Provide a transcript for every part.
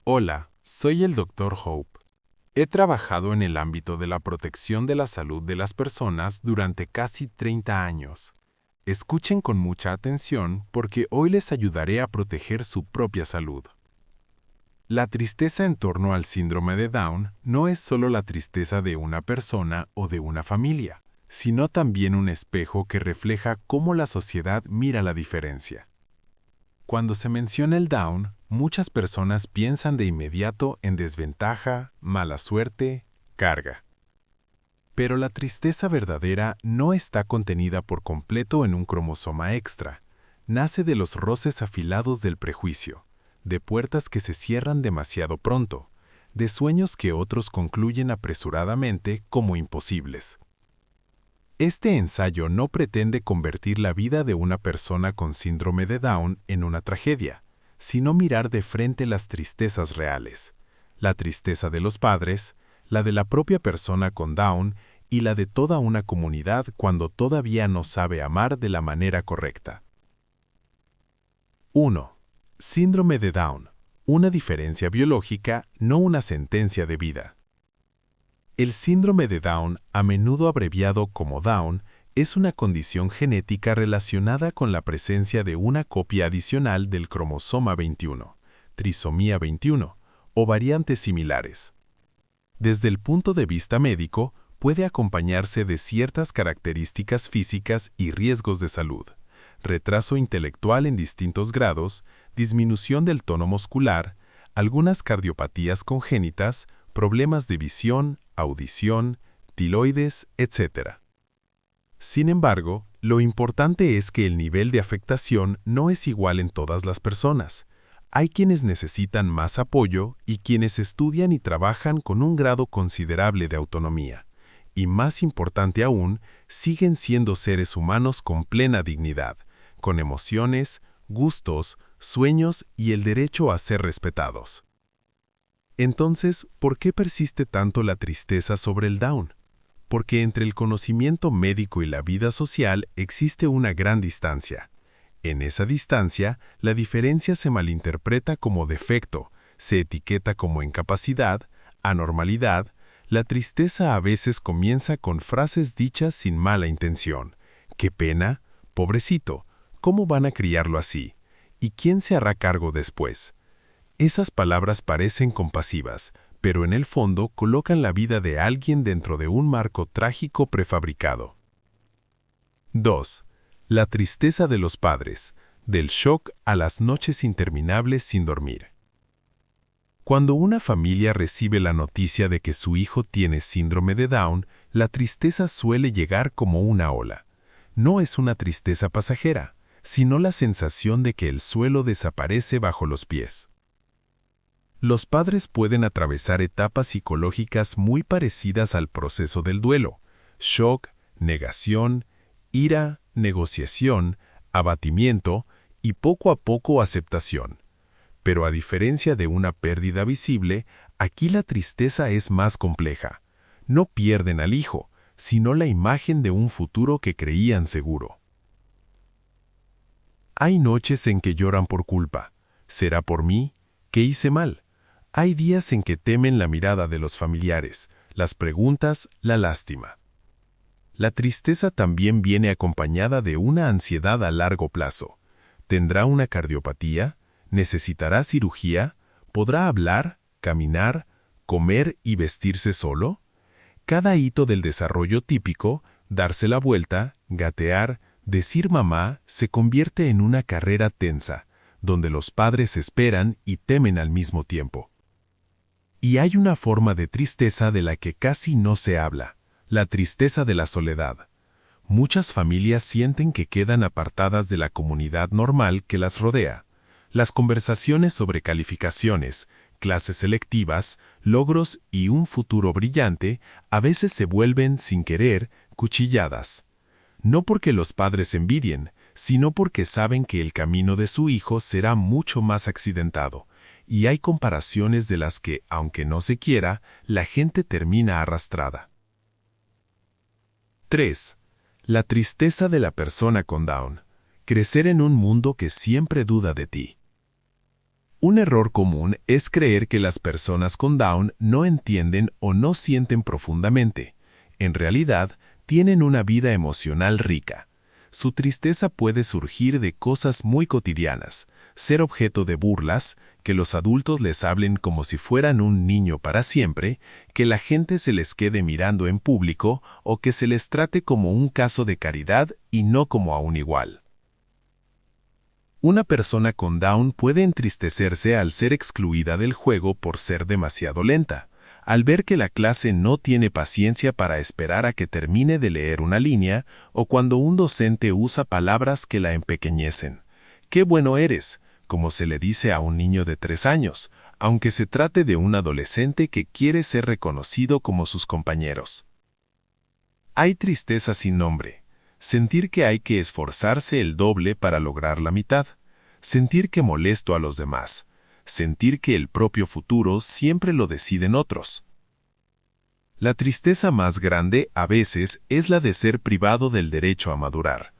Hola, soy el Dr. Hope. He trabajado en el ámbito de la protección de la salud de las personas durante casi 30 años. Escuchen con mucha atención porque hoy les ayudaré a proteger su propia salud. La tristeza en torno al síndrome de Down no es solo la tristeza de una persona o de una familia, sino también un espejo que refleja cómo la sociedad mira la diferencia. Cuando se menciona el Down, muchas personas piensan de inmediato en desventaja, mala suerte, carga. Pero la tristeza verdadera no está contenida por completo en un cromosoma extra. Nace de los roces afilados del prejuicio, de puertas que se cierran demasiado pronto, de sueños que otros concluyen apresuradamente como imposibles. Este ensayo no pretende convertir la vida de una persona con síndrome de Down en una tragedia, sino mirar de frente las tristezas reales, la tristeza de los padres, la de la propia persona con Down y la de toda una comunidad cuando todavía no sabe amar de la manera correcta. 1. Síndrome de Down. Una diferencia biológica, no una sentencia de vida. El síndrome de Down, a menudo abreviado como Down, es una condición genética relacionada con la presencia de una copia adicional del cromosoma 21, trisomía 21, o variantes similares. Desde el punto de vista médico, puede acompañarse de ciertas características físicas y riesgos de salud, retraso intelectual en distintos grados, disminución del tono muscular, algunas cardiopatías congénitas, problemas de visión, audición, tiroides, etc. Sin embargo, lo importante es que el nivel de afectación no es igual en todas las personas. Hay quienes necesitan más apoyo y quienes estudian y trabajan con un grado considerable de autonomía. Y más importante aún, siguen siendo seres humanos con plena dignidad, con emociones, gustos, sueños y el derecho a ser respetados. Entonces, ¿por qué persiste tanto la tristeza sobre el Down? Porque entre el conocimiento médico y la vida social existe una gran distancia. En esa distancia, la diferencia se malinterpreta como defecto, se etiqueta como incapacidad, anormalidad. La tristeza a veces comienza con frases dichas sin mala intención. ¡Qué pena! Pobrecito, ¿cómo van a criarlo así? ¿Y quién se hará cargo después? Esas palabras parecen compasivas, pero en el fondo colocan la vida de alguien dentro de un marco trágico prefabricado. 2. La tristeza de los padres, del shock a las noches interminables sin dormir. Cuando una familia recibe la noticia de que su hijo tiene síndrome de Down, la tristeza suele llegar como una ola. No es una tristeza pasajera, sino la sensación de que el suelo desaparece bajo los pies. Los padres pueden atravesar etapas psicológicas muy parecidas al proceso del duelo: shock, negación, ira, negociación, abatimiento y poco a poco aceptación. Pero a diferencia de una pérdida visible, aquí la tristeza es más compleja. No pierden al hijo, sino la imagen de un futuro que creían seguro. Hay noches en que lloran por culpa. ¿Será por mí? ¿Qué hice mal? Hay días en que temen la mirada de los familiares, las preguntas, la lástima. La tristeza también viene acompañada de una ansiedad a largo plazo. ¿Tendrá una cardiopatía? ¿Necesitará cirugía? ¿Podrá hablar, caminar, comer y vestirse solo? Cada hito del desarrollo típico, darse la vuelta, gatear, decir mamá, se convierte en una carrera tensa, donde los padres esperan y temen al mismo tiempo. Y hay una forma de tristeza de la que casi no se habla: la tristeza de la soledad. Muchas familias sienten que quedan apartadas de la comunidad normal que las rodea. Las conversaciones sobre calificaciones, clases selectivas, logros y un futuro brillante a veces se vuelven, sin querer, cuchilladas. No porque los padres envidien, sino porque saben que el camino de su hijo será mucho más accidentado. Y hay comparaciones de las que, aunque no se quiera, la gente termina arrastrada. 3. La tristeza de la persona con Down. Crecer en un mundo que siempre duda de ti. Un error común es creer que las personas con Down no entienden o no sienten profundamente. En realidad, tienen una vida emocional rica. Su tristeza puede surgir de cosas muy cotidianas, ser objeto de burlas, que los adultos les hablen como si fueran un niño para siempre, que la gente se les quede mirando en público o que se les trate como un caso de caridad y no como a un igual. Una persona con Down puede entristecerse al ser excluida del juego por ser demasiado lenta, al ver que la clase no tiene paciencia para esperar a que termine de leer una línea, o cuando un docente usa palabras que la empequeñecen. ¡Qué bueno eres!, como se le dice a un niño de 3 años, aunque se trate de un adolescente que quiere ser reconocido como sus compañeros. Hay tristeza sin nombre. Sentir que hay que esforzarse el doble para lograr la mitad. Sentir que molesto a los demás. Sentir que el propio futuro siempre lo deciden otros. La tristeza más grande, a veces, es la de ser privado del derecho a madurar.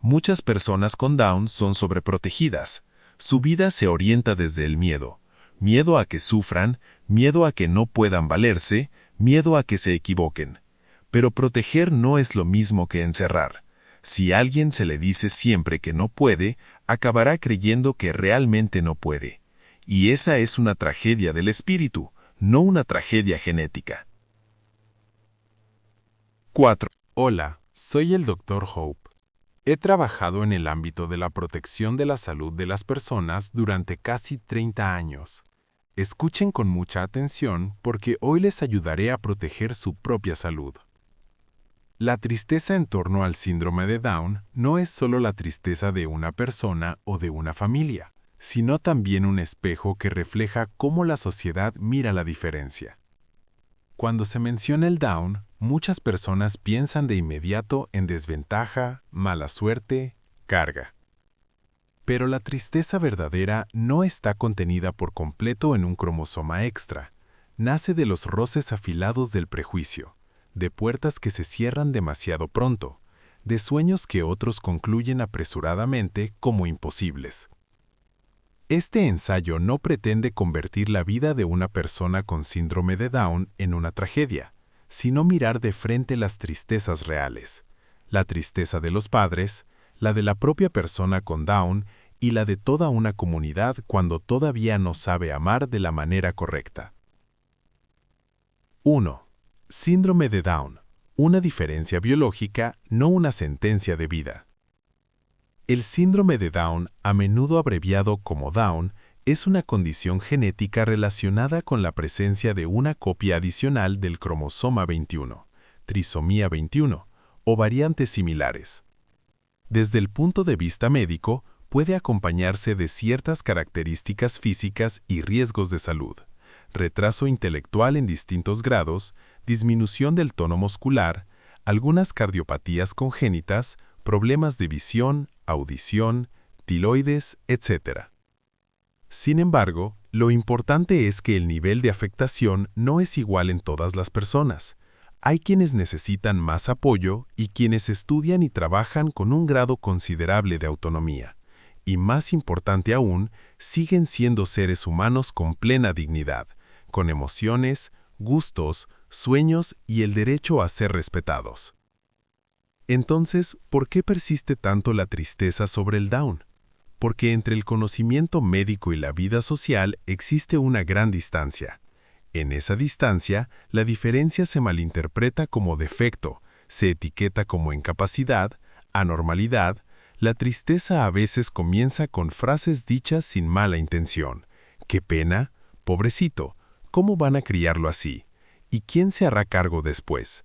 Muchas personas con Down son sobreprotegidas. Su vida se orienta desde el miedo. Miedo a que sufran, miedo a que no puedan valerse, miedo a que se equivoquen. Pero proteger no es lo mismo que encerrar. Si a alguien se le dice siempre que no puede, acabará creyendo que realmente no puede. Y esa es una tragedia del espíritu, no una tragedia genética. 4. Hola, soy el Dr. Hope. He trabajado en el ámbito de la protección de la salud de las personas durante casi 30 años. Escuchen con mucha atención porque hoy les ayudaré a proteger su propia salud. La tristeza en torno al síndrome de Down no es solo la tristeza de una persona o de una familia, sino también un espejo que refleja cómo la sociedad mira la diferencia. Cuando se menciona el Down, muchas personas piensan de inmediato en desventaja, mala suerte, carga. Pero la tristeza verdadera no está contenida por completo en un cromosoma extra. Nace de los roces afilados del prejuicio, de puertas que se cierran demasiado pronto, de sueños que otros concluyen apresuradamente como imposibles. Este ensayo no pretende convertir la vida de una persona con síndrome de Down en una tragedia, sino mirar de frente las tristezas reales, la tristeza de los padres, la de la propia persona con Down y la de toda una comunidad cuando todavía no sabe amar de la manera correcta. 1. Síndrome de Down, una diferencia biológica, no una sentencia de vida. El síndrome de Down, a menudo abreviado como Down, es una condición genética relacionada con la presencia de una copia adicional del cromosoma 21, trisomía 21, o variantes similares. Desde el punto de vista médico, puede acompañarse de ciertas características físicas y riesgos de salud, retraso intelectual en distintos grados, disminución del tono muscular, algunas cardiopatías congénitas, problemas de visión, audición, tiroides, etc. Sin embargo, lo importante es que el nivel de afectación no es igual en todas las personas. Hay quienes necesitan más apoyo y quienes estudian y trabajan con un grado considerable de autonomía. Y más importante aún, siguen siendo seres humanos con plena dignidad, con emociones, gustos, sueños y el derecho a ser respetados. Entonces, ¿por qué persiste tanto la tristeza sobre el Down? Porque entre el conocimiento médico y la vida social existe una gran distancia. En esa distancia, la diferencia se malinterpreta como defecto, se etiqueta como incapacidad, anormalidad. La tristeza a veces comienza con frases dichas sin mala intención. ¡Qué pena! ¡Pobrecito! ¿Cómo van a criarlo así? ¿Y quién se hará cargo después?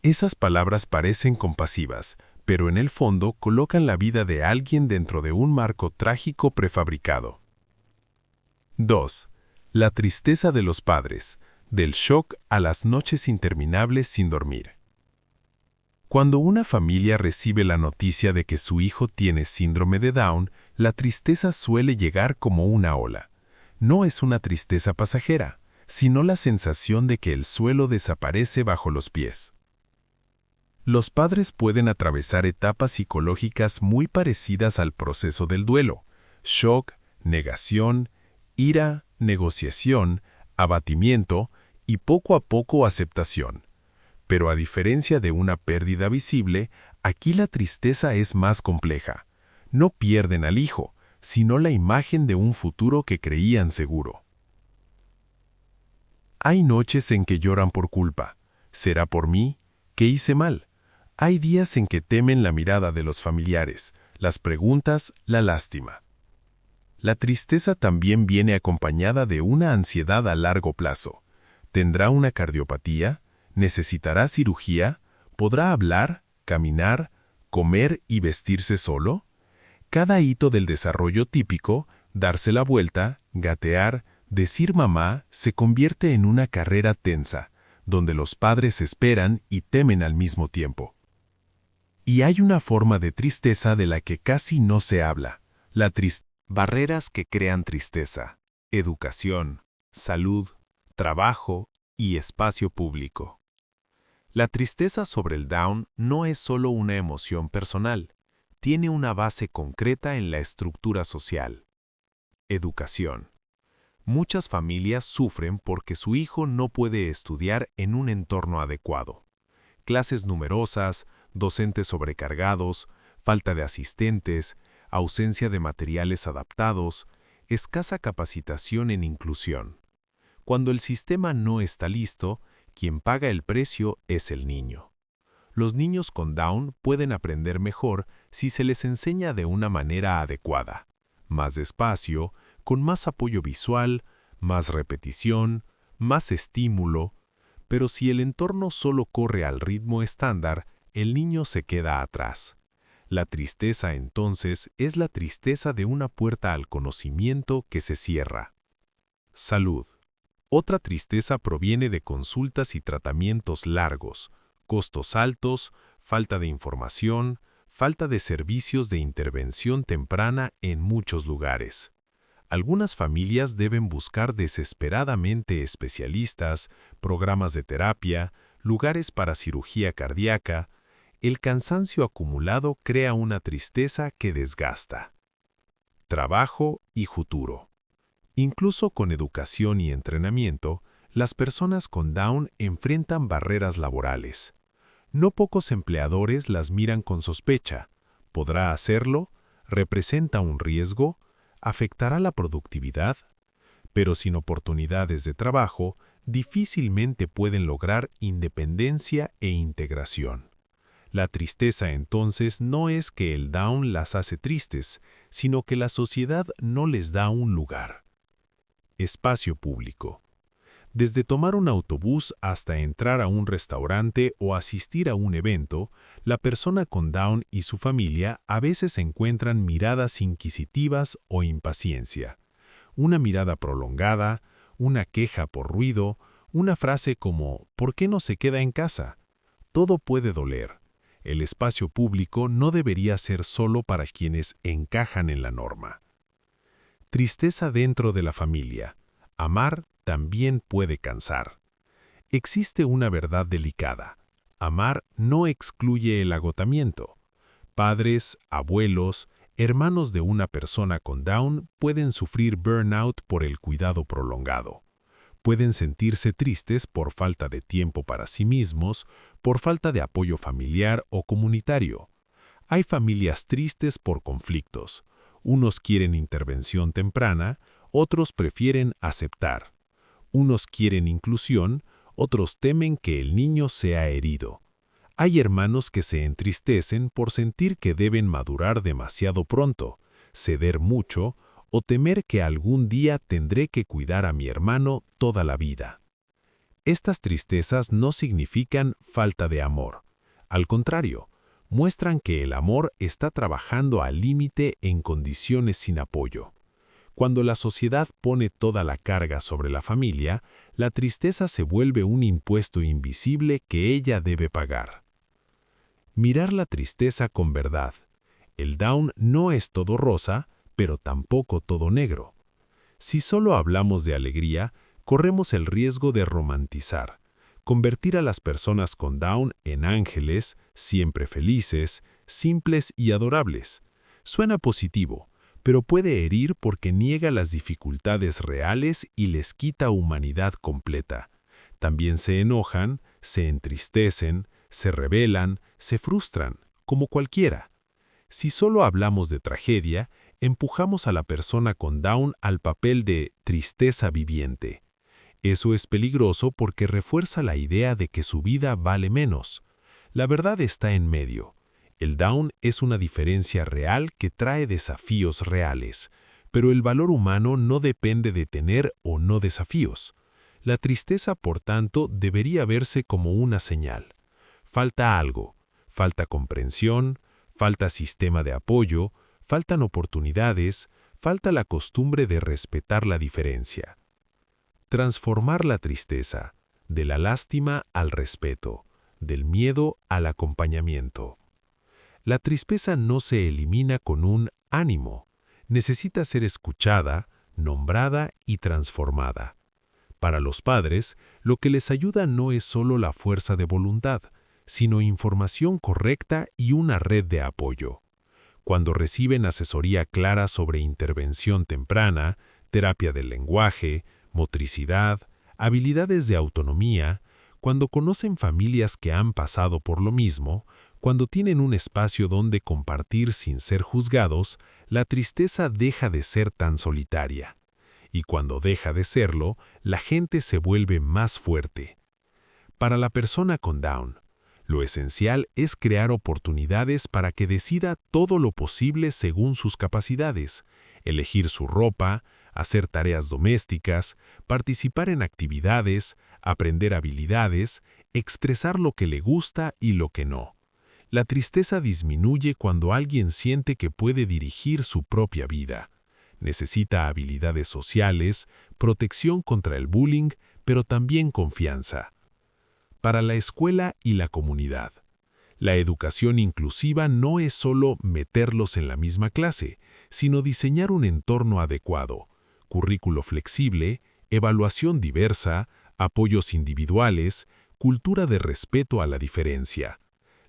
Esas palabras parecen compasivas, pero en el fondo colocan la vida de alguien dentro de un marco trágico prefabricado. 2. La tristeza de los padres, del shock a las noches interminables sin dormir. Cuando una familia recibe la noticia de que su hijo tiene síndrome de Down, la tristeza suele llegar como una ola. No es una tristeza pasajera, sino la sensación de que el suelo desaparece bajo los pies. Los padres pueden atravesar etapas psicológicas muy parecidas al proceso del duelo: shock, negación, ira, negociación, abatimiento y poco a poco aceptación. Pero a diferencia de una pérdida visible, aquí la tristeza es más compleja. No pierden al hijo, sino la imagen de un futuro que creían seguro. Hay noches en que lloran por culpa. ¿Será por mí? ¿Qué hice mal? Hay días en que temen la mirada de los familiares, las preguntas, la lástima. La tristeza también viene acompañada de una ansiedad a largo plazo. ¿Tendrá una cardiopatía? ¿Necesitará cirugía? ¿Podrá hablar, caminar, comer y vestirse solo? Cada hito del desarrollo típico, darse la vuelta, gatear, decir mamá, se convierte en una carrera tensa, donde los padres esperan y temen al mismo tiempo. Y hay una forma de tristeza de la que casi no se habla, la tristeza. Barreras que crean tristeza: educación, salud, trabajo y espacio público. La tristeza sobre el Down no es solo una emoción personal, tiene una base concreta en la estructura social. Educación. Muchas familias sufren porque su hijo no puede estudiar en un entorno adecuado. Clases numerosas, docentes sobrecargados, falta de asistentes, ausencia de materiales adaptados, escasa capacitación en inclusión. Cuando el sistema no está listo, quien paga el precio es el niño. Los niños con Down pueden aprender mejor si se les enseña de una manera adecuada, más despacio, con más apoyo visual, más repetición, más estímulo, pero si el entorno solo corre al ritmo estándar, el niño se queda atrás. La tristeza, entonces, es la tristeza de una puerta al conocimiento que se cierra. Salud. Otra tristeza proviene de consultas y tratamientos largos, costos altos, falta de información, falta de servicios de intervención temprana en muchos lugares. Algunas familias deben buscar desesperadamente especialistas, programas de terapia, lugares para cirugía cardíaca. El cansancio acumulado crea una tristeza que desgasta. Trabajo y futuro. Incluso con educación y entrenamiento, las personas con Down enfrentan barreras laborales. No pocos empleadores las miran con sospecha. ¿Podrá hacerlo? ¿Representa un riesgo? ¿Afectará la productividad? Pero sin oportunidades de trabajo, difícilmente pueden lograr independencia e integración. La tristeza entonces no es que el Down las hace tristes, sino que la sociedad no les da un lugar. Espacio público. Desde tomar un autobús hasta entrar a un restaurante o asistir a un evento, la persona con Down y su familia a veces encuentran miradas inquisitivas o impaciencia. Una mirada prolongada, una queja por ruido, una frase como «¿por qué no se queda en casa?». Todo puede doler. El espacio público no debería ser solo para quienes encajan en la norma. Tristeza dentro de la familia. Amar también puede cansar. Existe una verdad delicada. Amar no excluye el agotamiento. Padres, abuelos, hermanos de una persona con Down pueden sufrir burnout por el cuidado prolongado. Pueden sentirse tristes por falta de tiempo para sí mismos, por falta de apoyo familiar o comunitario. Hay familias tristes por conflictos. Unos quieren intervención temprana, otros prefieren aceptar. Unos quieren inclusión, otros temen que el niño sea herido. Hay hermanos que se entristecen por sentir que deben madurar demasiado pronto, ceder mucho, o temer que algún día tendré que cuidar a mi hermano toda la vida. Estas tristezas no significan falta de amor. Al contrario, muestran que el amor está trabajando al límite en condiciones sin apoyo. Cuando la sociedad pone toda la carga sobre la familia, la tristeza se vuelve un impuesto invisible que ella debe pagar. Mirar la tristeza con verdad. El Down no es todo rosa, pero tampoco todo negro. Si solo hablamos de alegría, corremos el riesgo de romantizar, convertir a las personas con Down en ángeles, siempre felices, simples y adorables. Suena positivo, pero puede herir porque niega las dificultades reales y les quita humanidad completa. También se enojan, se entristecen, se rebelan, se frustran, como cualquiera. Si solo hablamos de tragedia, empujamos a la persona con Down al papel de tristeza viviente. Eso es peligroso porque refuerza la idea de que su vida vale menos. La verdad está en medio. El Down es una diferencia real que trae desafíos reales, pero el valor humano no depende de tener o no desafíos. La tristeza, por tanto, debería verse como una señal. Falta algo, falta comprensión, falta sistema de apoyo, faltan oportunidades, falta la costumbre de respetar la diferencia. Transformar la tristeza, de la lástima al respeto, del miedo al acompañamiento. La tristeza no se elimina con un ánimo, necesita ser escuchada, nombrada y transformada. Para los padres, lo que les ayuda no es solo la fuerza de voluntad, sino información correcta y una red de apoyo. Cuando reciben asesoría clara sobre intervención temprana, terapia del lenguaje, motricidad, habilidades de autonomía, cuando conocen familias que han pasado por lo mismo, cuando tienen un espacio donde compartir sin ser juzgados, la tristeza deja de ser tan solitaria. Y cuando deja de serlo, la gente se vuelve más fuerte. Para la persona con Down, lo esencial es crear oportunidades para que decida todo lo posible según sus capacidades, elegir su ropa, hacer tareas domésticas, participar en actividades, aprender habilidades, expresar lo que le gusta y lo que no. La tristeza disminuye cuando alguien siente que puede dirigir su propia vida. Necesita habilidades sociales, protección contra el bullying, pero también confianza. Para la escuela y la comunidad. La educación inclusiva no es solo meterlos en la misma clase, sino diseñar un entorno adecuado, currículo flexible, evaluación diversa, apoyos individuales, cultura de respeto a la diferencia.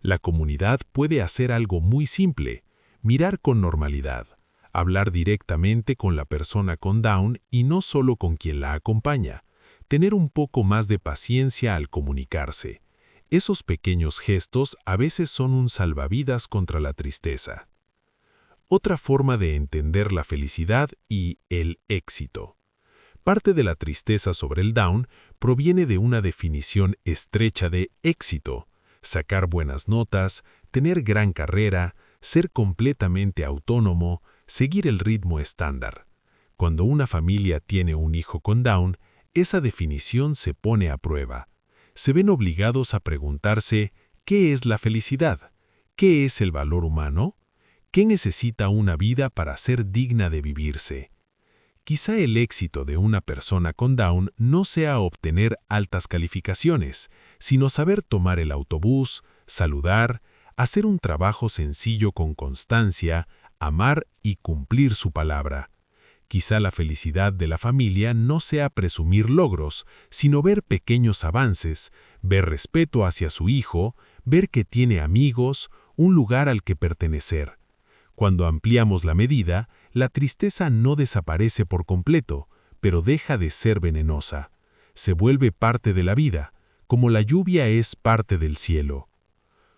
La comunidad puede hacer algo muy simple, mirar con normalidad, hablar directamente con la persona con Down y no solo con quien la acompaña, tener un poco más de paciencia al comunicarse. Esos pequeños gestos a veces son un salvavidas contra la tristeza. Otra forma de entender la felicidad y el éxito. Parte de la tristeza sobre el Down proviene de una definición estrecha de éxito: sacar buenas notas, tener gran carrera, ser completamente autónomo, seguir el ritmo estándar. Cuando una familia tiene un hijo con Down, esa definición se pone a prueba. Se ven obligados a preguntarse ¿qué es la felicidad? ¿Qué es el valor humano? ¿Qué necesita una vida para ser digna de vivirse? Quizá el éxito de una persona con Down no sea obtener altas calificaciones, sino saber tomar el autobús, saludar, hacer un trabajo sencillo con constancia, amar y cumplir su palabra. Quizá la felicidad de la familia no sea presumir logros, sino ver pequeños avances, ver respeto hacia su hijo, ver que tiene amigos, un lugar al que pertenecer. Cuando ampliamos la medida, la tristeza no desaparece por completo, pero deja de ser venenosa. Se vuelve parte de la vida, como la lluvia es parte del cielo.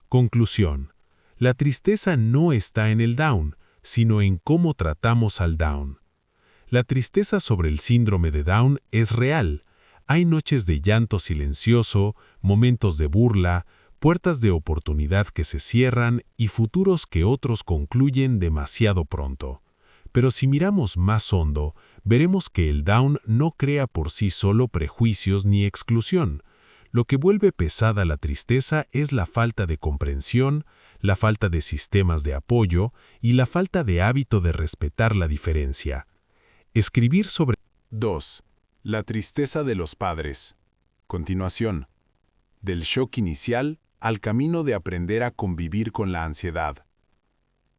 Conclusión: la tristeza no está en el Down, sino en cómo tratamos al Down. La tristeza sobre el síndrome de Down es real. Hay noches de llanto silencioso, momentos de burla, puertas de oportunidad que se cierran y futuros que otros concluyen demasiado pronto. Pero si miramos más hondo, veremos que el Down no crea por sí solo prejuicios ni exclusión. Lo que vuelve pesada la tristeza es la falta de comprensión, la falta de sistemas de apoyo y la falta de hábito de respetar la diferencia. Escribir sobre 2. La tristeza de los padres. Continuación. Del shock inicial al camino de aprender a convivir con la ansiedad.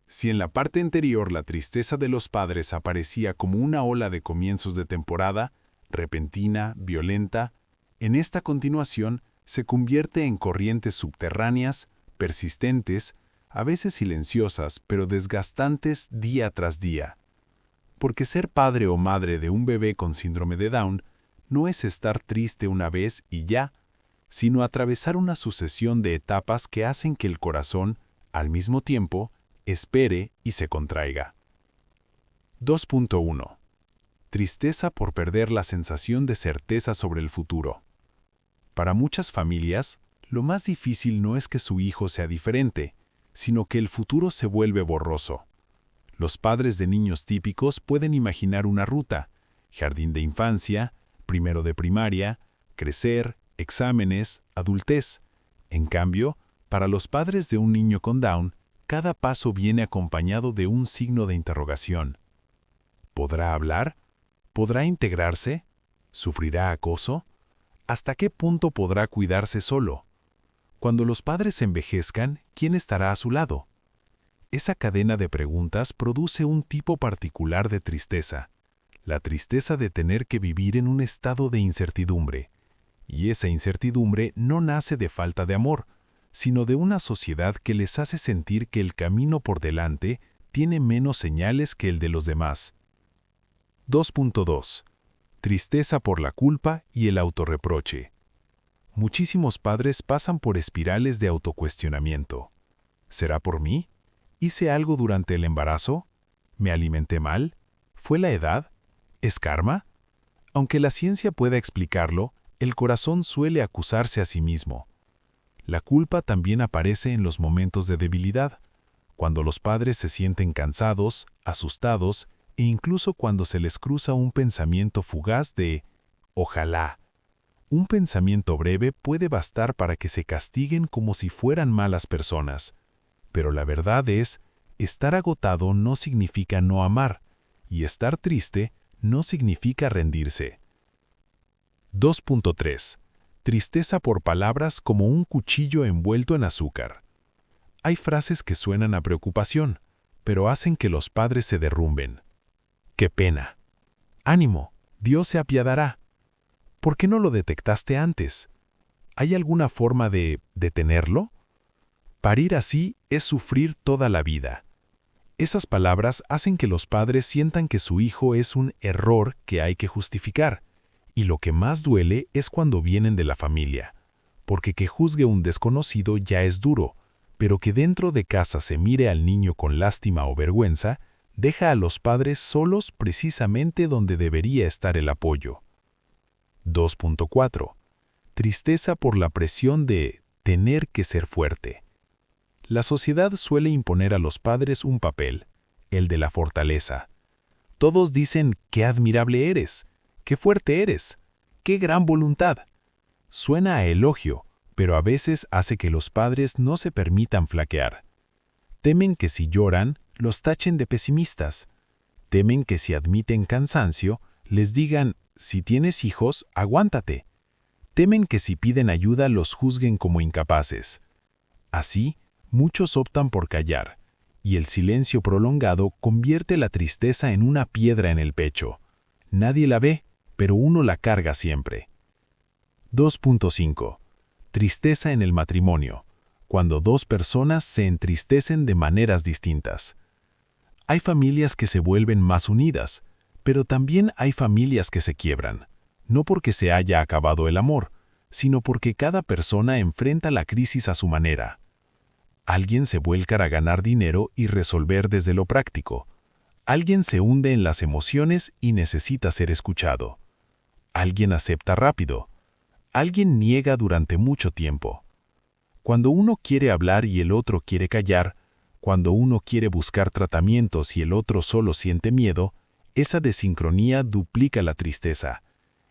Si en la parte anterior la tristeza de los padres aparecía como una ola de comienzos de temporada, repentina, violenta, en esta continuación se convierte en corrientes subterráneas, persistentes, a veces silenciosas, pero desgastantes día tras día. porque ser padre o madre de un bebé con síndrome de Down no es estar triste una vez y ya, sino atravesar una sucesión de etapas que hacen que el corazón, al mismo tiempo, espere y se contraiga. 2.1. Tristeza por perder la sensación de certeza sobre el futuro. Para muchas familias, lo más difícil no es que su hijo sea diferente, sino que el futuro se vuelve borroso. Los padres de niños típicos pueden imaginar una ruta: jardín de infancia, primero de primaria, crecer, exámenes, adultez. En cambio, para los padres de un niño con Down, cada paso viene acompañado de un signo de interrogación. ¿Podrá hablar? ¿Podrá integrarse? ¿Sufrirá acoso? ¿Hasta qué punto podrá cuidarse solo? Cuando los padres envejezcan, ¿quién estará a su lado? Esa cadena de preguntas produce un tipo particular de tristeza, la tristeza de tener que vivir en un estado de incertidumbre. Y esa incertidumbre no nace de falta de amor, sino de una sociedad que les hace sentir que el camino por delante tiene menos señales que el de los demás. 2.2. Tristeza por la culpa y el autorreproche. Muchísimos padres pasan por espirales de autocuestionamiento. ¿Será por mí? ¿Hice algo durante el embarazo? ¿Me alimenté mal? ¿Fue la edad? ¿Es karma? Aunque la ciencia pueda explicarlo, el corazón suele acusarse a sí mismo. La culpa también aparece en los momentos de debilidad, cuando los padres se sienten cansados, asustados, e incluso cuando se les cruza un pensamiento fugaz de «ojalá». Un pensamiento breve puede bastar para que se castiguen como si fueran malas personas. Pero la verdad es, estar agotado no significa no amar, y estar triste no significa rendirse. 2.3. Tristeza por palabras como un cuchillo envuelto en azúcar. Hay frases que suenan a preocupación, pero hacen que los padres se derrumben. ¡Qué pena! ¡Ánimo! Dios se apiadará. ¿Por qué no lo detectaste antes? ¿Hay alguna forma de detenerlo? Parir así es sufrir toda la vida. Esas palabras hacen que los padres sientan que su hijo es un error que hay que justificar, y lo que más duele es cuando vienen de la familia, porque que juzgue un desconocido ya es duro, pero que dentro de casa se mire al niño con lástima o vergüenza, deja a los padres solos precisamente donde debería estar el apoyo. 2.4. Tristeza por la presión de tener que ser fuerte. La sociedad suele imponer a los padres un papel, el de la fortaleza. Todos dicen qué admirable eres, qué fuerte eres, qué gran voluntad. Suena a elogio, pero a veces hace que los padres no se permitan flaquear. Temen que si lloran, los tachen de pesimistas. Temen que si admiten cansancio, les digan, si tienes hijos, aguántate. Temen que si piden ayuda los juzguen como incapaces. Así, muchos optan por callar, y el silencio prolongado convierte la tristeza en una piedra en el pecho. Nadie la ve, pero uno la carga siempre. 2.5. Tristeza en el matrimonio, cuando dos personas se entristecen de maneras distintas. Hay familias que se vuelven más unidas, pero también hay familias que se quiebran, no porque se haya acabado el amor, sino porque cada persona enfrenta la crisis a su manera. Alguien se vuelca a ganar dinero y resolver desde lo práctico. Alguien se hunde en las emociones y necesita ser escuchado. Alguien acepta rápido. Alguien niega durante mucho tiempo. Cuando uno quiere hablar y el otro quiere callar, cuando uno quiere buscar tratamientos y el otro solo siente miedo, esa desincronía duplica la tristeza.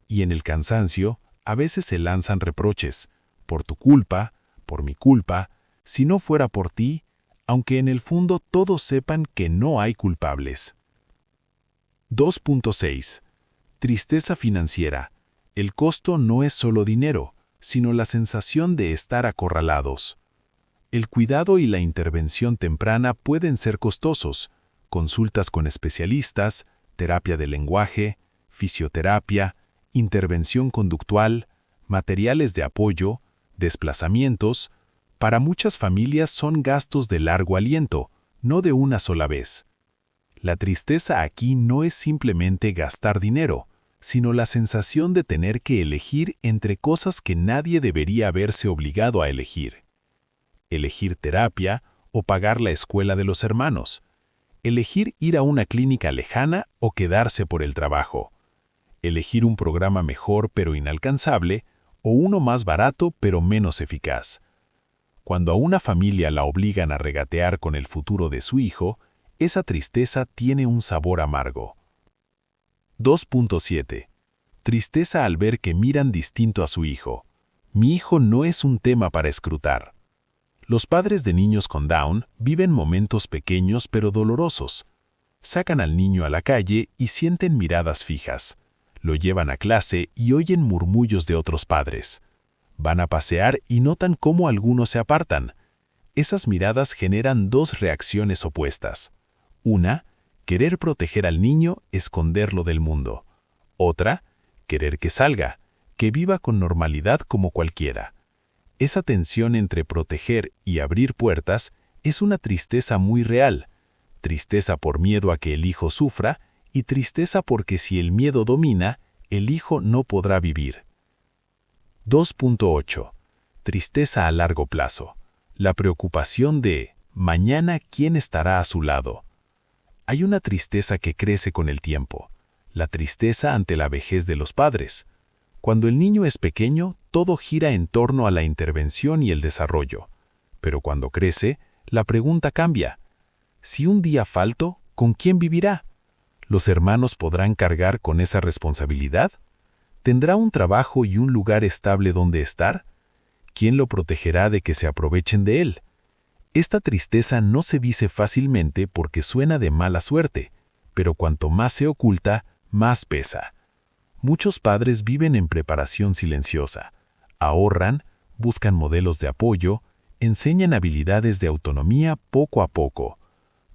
Y en el cansancio, a veces se lanzan reproches. Por tu culpa, por mi culpa, si no fuera por ti, aunque en el fondo todos sepan que no hay culpables. 2.6. Tristeza financiera. El costo no es solo dinero, sino la sensación de estar acorralados. El cuidado y la intervención temprana pueden ser costosos. Consultas con especialistas, terapia de lenguaje, fisioterapia, intervención conductual, materiales de apoyo, desplazamientos. Para muchas familias son gastos de largo aliento, no de una sola vez. La tristeza aquí no es simplemente gastar dinero, sino la sensación de tener que elegir entre cosas que nadie debería haberse obligado a elegir. Elegir terapia o pagar la escuela de los hermanos. Elegir ir a una clínica lejana o quedarse por el trabajo. Elegir un programa mejor pero inalcanzable o uno más barato pero menos eficaz. Cuando a una familia la obligan a regatear con el futuro de su hijo, esa tristeza tiene un sabor amargo. 2.7. Tristeza al ver que miran distinto a su hijo. Mi hijo no es un tema para escrutar. Los padres de niños con Down viven momentos pequeños pero dolorosos. Sacan al niño a la calle y sienten miradas fijas. Lo llevan a clase y oyen murmullos de otros padres. Van a pasear y notan cómo algunos se apartan. Esas miradas generan dos reacciones opuestas. Una, querer proteger al niño, esconderlo del mundo. Otra, querer que salga, que viva con normalidad como cualquiera. Esa tensión entre proteger y abrir puertas es una tristeza muy real. Tristeza por miedo a que el hijo sufra y tristeza porque si el miedo domina, el hijo no podrá vivir. 2.8. Tristeza a largo plazo. La preocupación de, mañana, ¿quién estará a su lado? Hay una tristeza que crece con el tiempo. La tristeza ante la vejez de los padres. Cuando el niño es pequeño, todo gira en torno a la intervención y el desarrollo. Pero cuando crece, la pregunta cambia. Si un día falto, ¿con quién vivirá? ¿Los hermanos podrán cargar con esa responsabilidad? ¿Tendrá un trabajo y un lugar estable donde estar? ¿Quién lo protegerá de que se aprovechen de él? Esta tristeza no se dice fácilmente porque suena de mala suerte, pero cuanto más se oculta, más pesa. Muchos padres viven en preparación silenciosa. Ahorran, buscan modelos de apoyo, enseñan habilidades de autonomía poco a poco.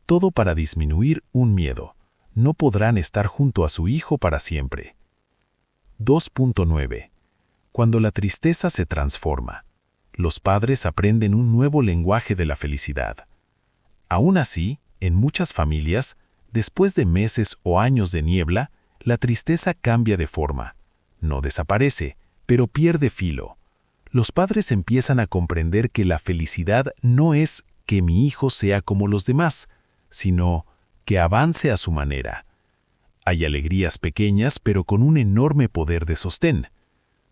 Todo para disminuir un miedo. No podrán estar junto a su hijo para siempre. 2.9. Cuando la tristeza se transforma. Los padres aprenden un nuevo lenguaje de la felicidad. Aún así, en muchas familias, después de meses o años de niebla, la tristeza cambia de forma. No desaparece, pero pierde filo. Los padres empiezan a comprender que la felicidad no es que mi hijo sea como los demás, sino que avance a su manera. Hay alegrías pequeñas pero con un enorme poder de sostén.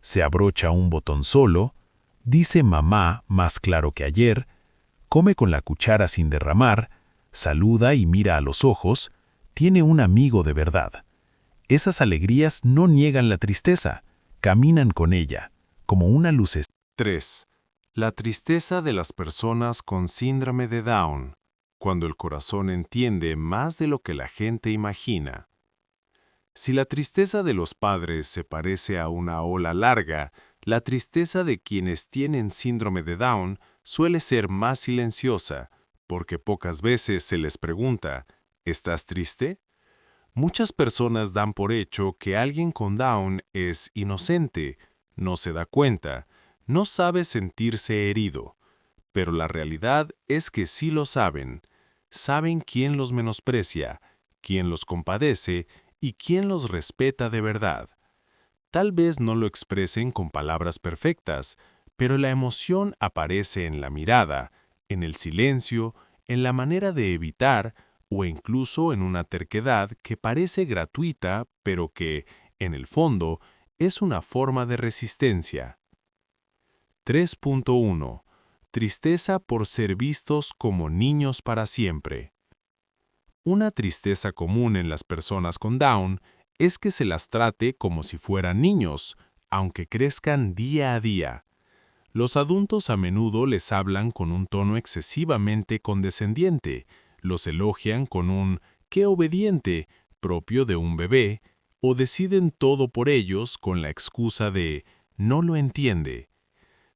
Se abrocha un botón solo, dice mamá más claro que ayer, come con la cuchara sin derramar, saluda y mira a los ojos, tiene un amigo de verdad. Esas alegrías no niegan la tristeza, caminan con ella, como una lucecita. 3. La tristeza de las personas con síndrome de Down, cuando el corazón entiende más de lo que la gente imagina. Si la tristeza de los padres se parece a una ola larga, la tristeza de quienes tienen síndrome de Down suele ser más silenciosa, porque pocas veces se les pregunta, ¿estás triste? Muchas personas dan por hecho que alguien con Down es inocente, no se da cuenta, no sabe sentirse herido. Pero la realidad es que sí lo saben. Saben quién los menosprecia, quién los compadece y quién los respeta de verdad. Tal vez no lo expresen con palabras perfectas, pero la emoción aparece en la mirada, en el silencio, en la manera de evitar o incluso en una terquedad que parece gratuita, pero que, en el fondo, es una forma de resistencia. 3.1. Tristeza por ser vistos como niños para siempre. Una tristeza común en las personas con Down es que se las trate como si fueran niños, aunque crezcan día a día. Los adultos a menudo les hablan con un tono excesivamente condescendiente, los elogian con un «qué obediente» propio de un bebé, o deciden todo por ellos con la excusa de «no lo entiende».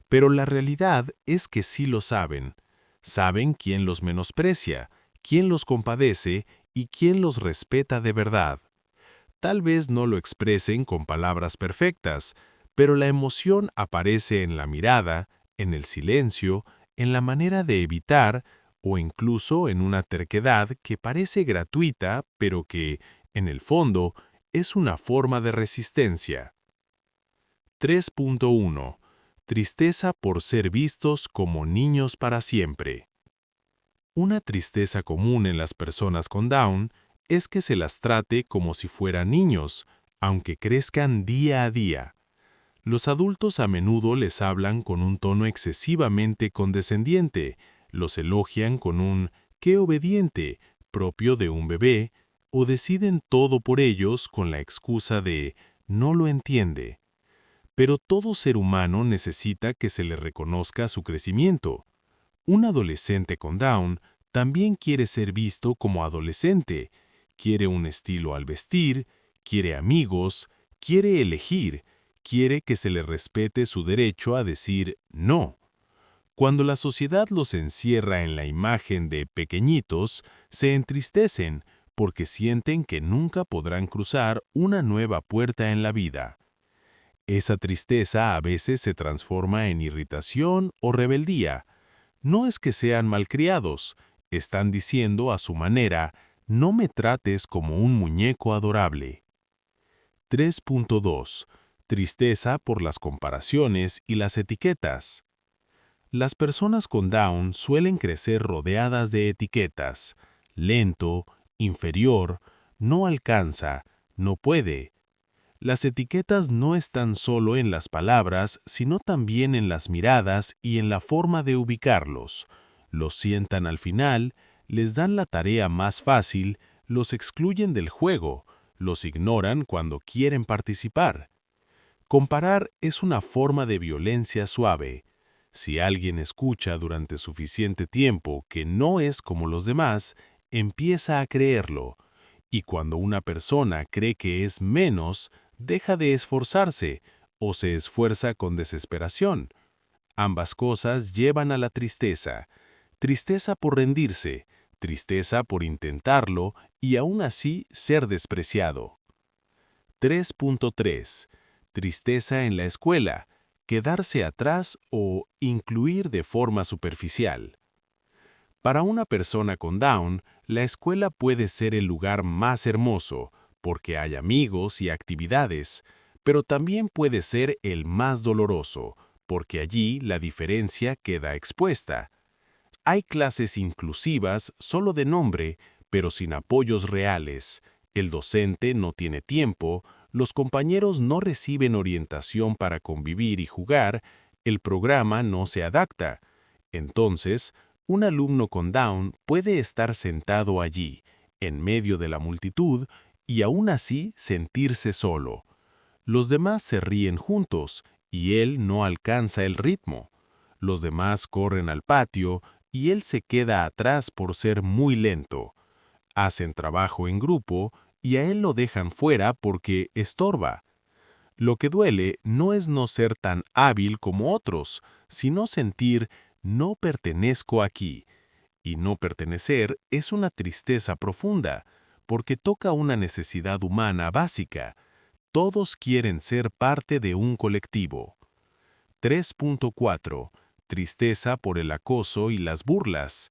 Pero la realidad es que sí lo saben. Saben quién los menosprecia, quién los compadece y quién los respeta de verdad. Tal vez no lo expresen con palabras perfectas, pero la emoción aparece en la mirada, en el silencio, en la manera de evitar o incluso en una terquedad que parece gratuita, pero que, en el fondo, es una forma de resistencia. 3.1. Tristeza por ser vistos como niños para siempre. Una tristeza común en las personas con Down es que se las trate como si fueran niños, aunque crezcan día a día. Los adultos a menudo les hablan con un tono excesivamente condescendiente, los elogian con un «qué obediente», propio de un bebé, o deciden todo por ellos con la excusa de «no lo entiende». Pero todo ser humano necesita que se le reconozca su crecimiento. Un adolescente con Down también quiere ser visto como adolescente, quiere un estilo al vestir, quiere amigos, quiere elegir, quiere que se le respete su derecho a decir no. Cuando la sociedad los encierra en la imagen de pequeñitos, se entristecen porque sienten que nunca podrán cruzar una nueva puerta en la vida. Esa tristeza a veces se transforma en irritación o rebeldía. No es que sean malcriados, están diciendo a su manera, no me trates como un muñeco adorable. 3.2. Tristeza por las comparaciones y las etiquetas. Las personas con Down suelen crecer rodeadas de etiquetas. Lento, inferior, no alcanza, no puede. Las etiquetas no están solo en las palabras, sino también en las miradas y en la forma de ubicarlos. Los sientan al final, les dan la tarea más fácil, los excluyen del juego, los ignoran cuando quieren participar. Comparar es una forma de violencia suave. Si alguien escucha durante suficiente tiempo que no es como los demás, empieza a creerlo. Y cuando una persona cree que es menos, deja de esforzarse o se esfuerza con desesperación. Ambas cosas llevan a la tristeza. Tristeza por rendirse, tristeza por intentarlo y aún así ser despreciado. 3.3. Tristeza en la escuela, quedarse atrás o incluir de forma superficial. Para una persona con Down, la escuela puede ser el lugar más hermoso, porque hay amigos y actividades, pero también puede ser el más doloroso, porque allí la diferencia queda expuesta. Hay clases inclusivas solo de nombre, pero sin apoyos reales. El docente no tiene tiempo, los compañeros no reciben orientación para convivir y jugar, el programa no se adapta. Entonces, un alumno con Down puede estar sentado allí, en medio de la multitud, y aún así sentirse solo. Los demás se ríen juntos, y él no alcanza el ritmo. Los demás corren al patio, y él se queda atrás por ser muy lento. Hacen trabajo en grupo, y a él lo dejan fuera porque estorba. Lo que duele no es no ser tan hábil como otros, sino sentir no pertenezco aquí. Y no pertenecer es una tristeza profunda, porque toca una necesidad humana básica. Todos quieren ser parte de un colectivo. 3.4. Tristeza por el acoso y las burlas.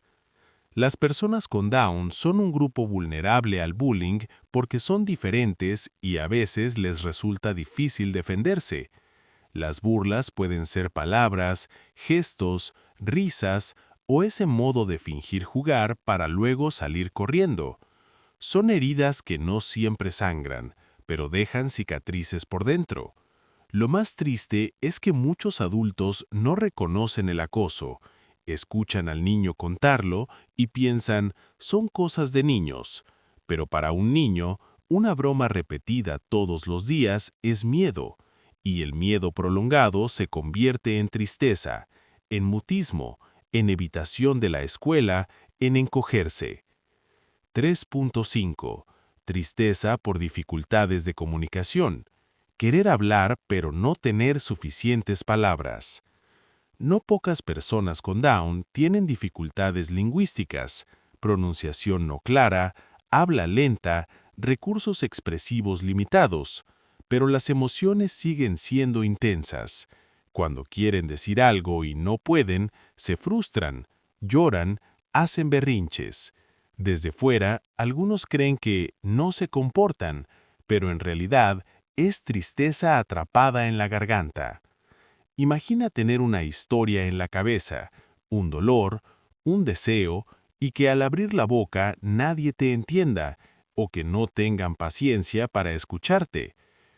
Las personas con Down son un grupo vulnerable al bullying porque son diferentes y a veces les resulta difícil defenderse. Las burlas pueden ser palabras, gestos, risas o ese modo de fingir jugar para luego salir corriendo. Son heridas que no siempre sangran, pero dejan cicatrices por dentro. Lo más triste es que muchos adultos no reconocen el acoso, escuchan al niño contarlo y piensan, son cosas de niños. Pero para un niño, una broma repetida todos los días es miedo, y el miedo prolongado se convierte en tristeza, en mutismo, en evitación de la escuela, en encogerse. 3.5. Tristeza por dificultades de comunicación. Querer hablar pero no tener suficientes palabras. No pocas personas con Down tienen dificultades lingüísticas, pronunciación no clara, habla lenta, recursos expresivos limitados, pero las emociones siguen siendo intensas. Cuando quieren decir algo y no pueden, se frustran, lloran, hacen berrinches. Desde fuera, algunos creen que no se comportan, pero en realidad es tristeza atrapada en la garganta. Imagina tener una historia en la cabeza, un dolor, un deseo, y que al abrir la boca nadie te entienda, o que no tengan paciencia para escucharte.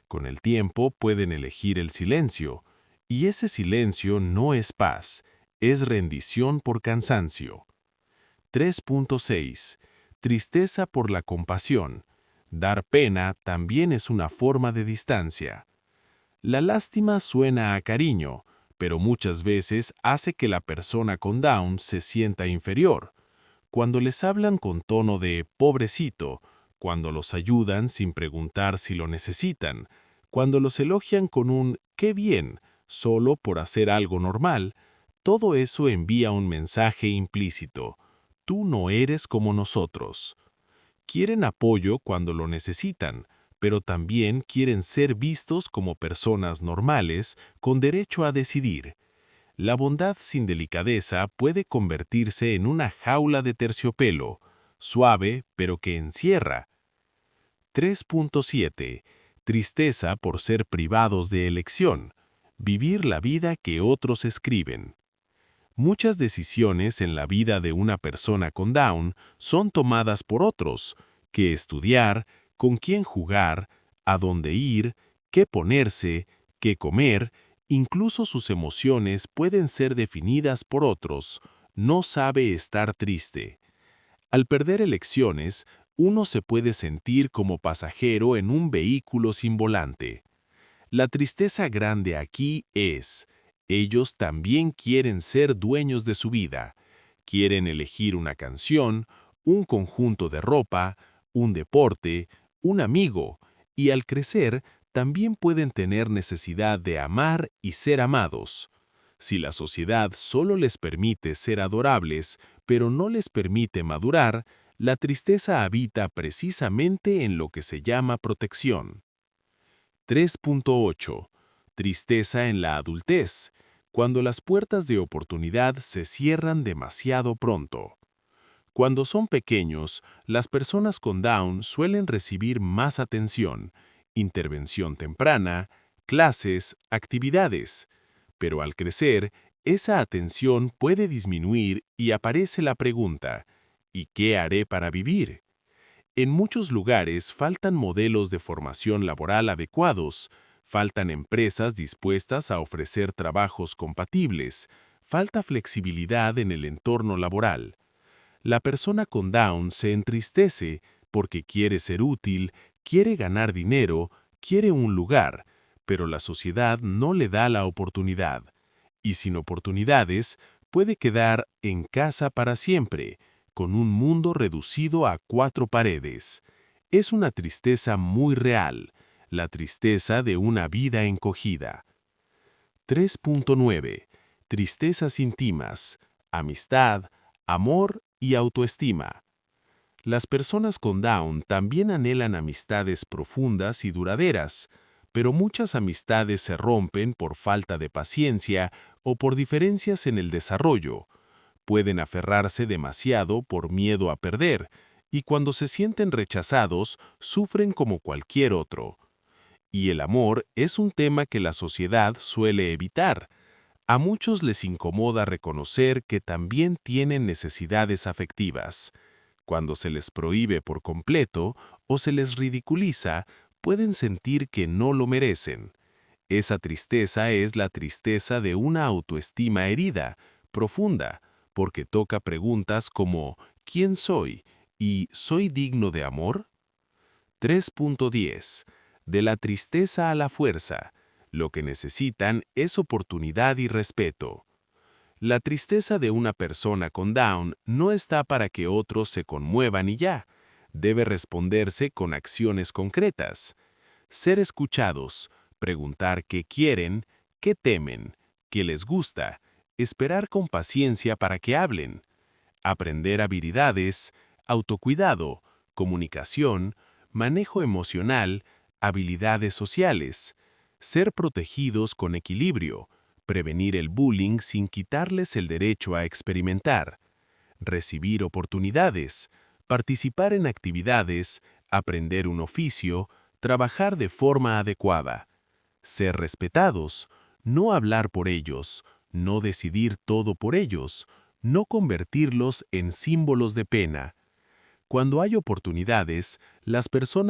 Con el tiempo pueden elegir el silencio, y ese silencio no es paz, es rendición por cansancio. 3.6. Tristeza por la compasión. Dar pena también es una forma de distancia. La lástima suena a cariño, pero muchas veces hace que la persona con Down se sienta inferior. Cuando les hablan con tono de pobrecito, cuando los ayudan sin preguntar si lo necesitan, cuando los elogian con un qué bien, solo por hacer algo normal, todo eso envía un mensaje implícito. Tú no eres como nosotros. Quieren apoyo cuando lo necesitan, pero también quieren ser vistos como personas normales con derecho a decidir. La bondad sin delicadeza puede convertirse en una jaula de terciopelo, suave pero que encierra. 3.7. Tristeza por ser privados de elección. Vivir la vida que otros escriben. Muchas decisiones en la vida de una persona con Down son tomadas por otros: qué estudiar, con quién jugar, a dónde ir, qué ponerse, qué comer. Incluso sus emociones pueden ser definidas por otros. No sabe estar triste. Al perder elecciones, uno se puede sentir como pasajero en un vehículo sin volante. La tristeza grande aquí es: ellos también quieren ser dueños de su vida. Quieren elegir una canción, un conjunto de ropa, un deporte, un amigo, y al crecer también pueden tener necesidad de amar y ser amados. Si la sociedad solo les permite ser adorables, pero no les permite madurar, la tristeza habita precisamente en lo que se llama protección. 3.8. Tristeza en la adultez, cuando las puertas de oportunidad se cierran demasiado pronto. Cuando son pequeños, las personas con Down suelen recibir más atención, intervención temprana, clases, actividades. Pero al crecer, esa atención puede disminuir y aparece la pregunta: ¿y qué haré para vivir? En muchos lugares faltan modelos de formación laboral adecuados, faltan empresas dispuestas a ofrecer trabajos compatibles, falta flexibilidad en el entorno laboral. La persona con Down se entristece porque quiere ser útil, quiere ganar dinero, quiere un lugar, pero la sociedad no le da la oportunidad. Y sin oportunidades, puede quedar en casa para siempre, con un mundo reducido a 4 paredes. Es una tristeza muy real, la tristeza de una vida encogida. 3.9. Tristezas íntimas, amistad, amor y autoestima. Las personas con Down también anhelan amistades profundas y duraderas, pero muchas amistades se rompen por falta de paciencia o por diferencias en el desarrollo. Pueden aferrarse demasiado por miedo a perder, y cuando se sienten rechazados, sufren como cualquier otro. Y el amor es un tema que la sociedad suele evitar. A muchos les incomoda reconocer que también tienen necesidades afectivas. Cuando se les prohíbe por completo o se les ridiculiza, pueden sentir que no lo merecen. Esa tristeza es la tristeza de una autoestima herida, profunda, porque toca preguntas como ¿quién soy? ¿Y soy digno de amor? 3.10. De la tristeza a la fuerza. Lo que necesitan es oportunidad y respeto. La tristeza de una persona con Down no está para que otros se conmuevan y ya. Debe responderse con acciones concretas. Ser escuchados, preguntar qué quieren, qué temen, qué les gusta, esperar con paciencia para que hablen, aprender habilidades, autocuidado, comunicación, manejo emocional, habilidades sociales, ser protegidos con equilibrio, prevenir el bullying sin quitarles el derecho a experimentar, recibir oportunidades, participar en actividades, aprender un oficio, trabajar de forma adecuada, ser respetados, no hablar por ellos, no decidir todo por ellos, no convertirlos en símbolos de pena. Cuando hay oportunidades, las personas